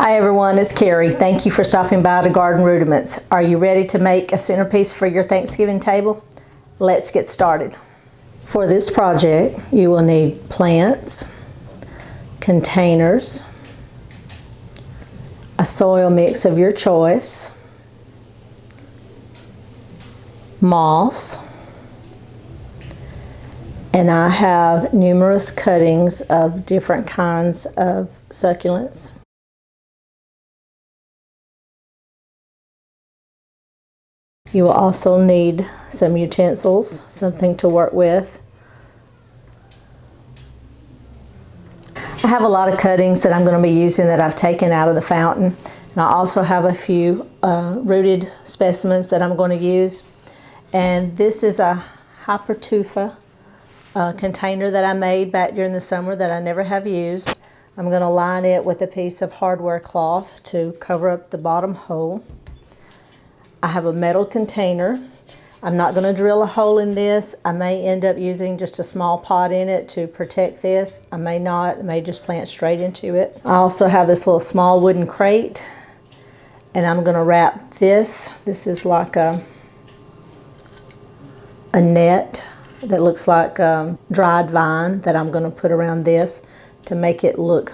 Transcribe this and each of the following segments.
Hi everyone, it's Carrie. Thank you for stopping by to Garden Rudiments. Are you ready to make a centerpiece for your Thanksgiving table? Let's get started. For this project, you will need plants, containers, a soil mix of your choice, moss, and I have numerous cuttings of different kinds of succulents. You will also need some utensils, something to work with. I have a lot of cuttings that I'm going to be using that I've taken out of the fountain. And I also have a few rooted specimens that I'm going to use. And this is a hypertufa container that I made back during the summer that I never have used. I'm going to line it with a piece of hardware cloth to cover up the bottom hole. I have a metal container. I'm not going to drill a hole in this. I may end up using just a small pot in it to protect this. I may not. I may just plant straight into it. I also have this little small wooden crate, and I'm going to wrap this. This is like a net that looks like dried vine that I'm going to put around this to make it look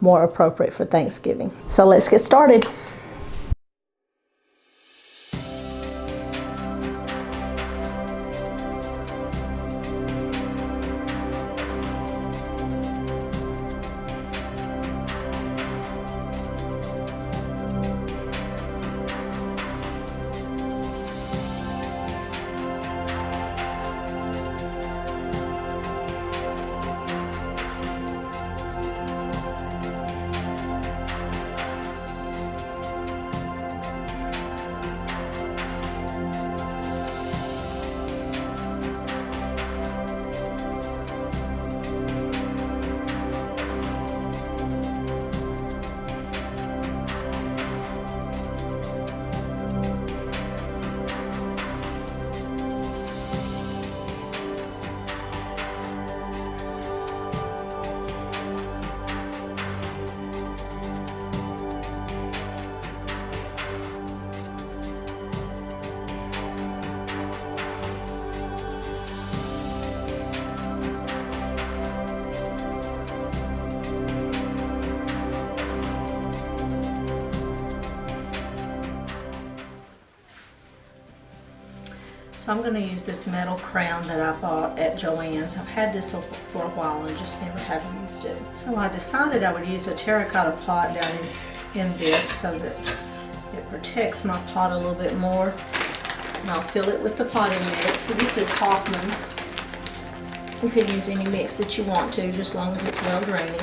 more appropriate for Thanksgiving. So let's get started. So I'm going to use this metal crown that I bought at Joann's. I've had this for a while and just never have used it. So I decided I would use a terracotta pot down in this so that it protects my pot a little bit more. And I'll fill it with the potting mix. So this is Hoffman's. You can use any mix that you want to, just as long as it's well draining.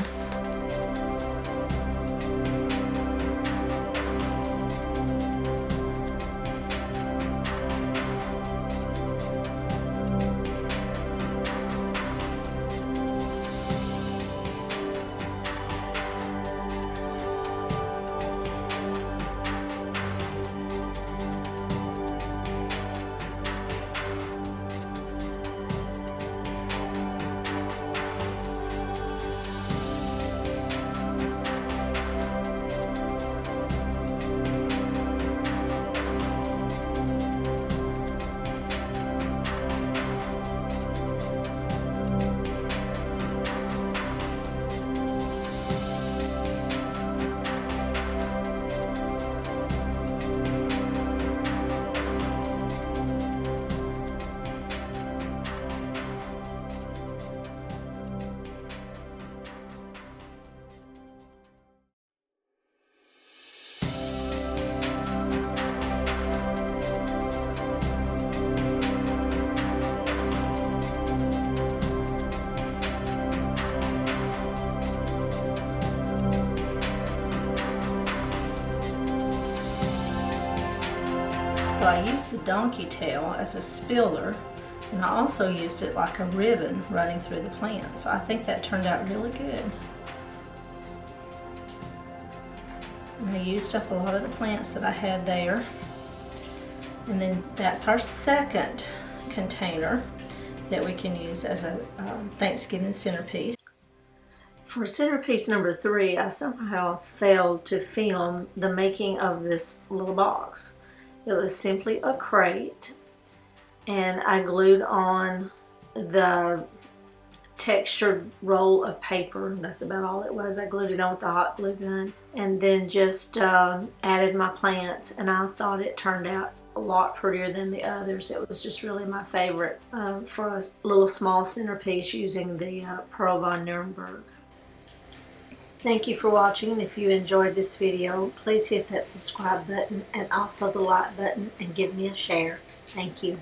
So I used the donkey tail as a spiller, and I also used it like a ribbon running through the plant. So I think that turned out really good. And I used up a lot of the plants that I had there. And then that's our second container that we can use as a Thanksgiving centerpiece. For centerpiece number 3, I somehow failed to film the making of this little box. It was simply a crate, and I glued on the textured roll of paper. That's about all it was. I glued it on with the hot glue gun, and then just added my plants, and I thought it turned out a lot prettier than the others. It was just really my favorite for a little small centerpiece using the Pearl von Nuremberg. Thank you for watching, and if you enjoyed this video, please hit that subscribe button and also the like button and give me a share. Thank you.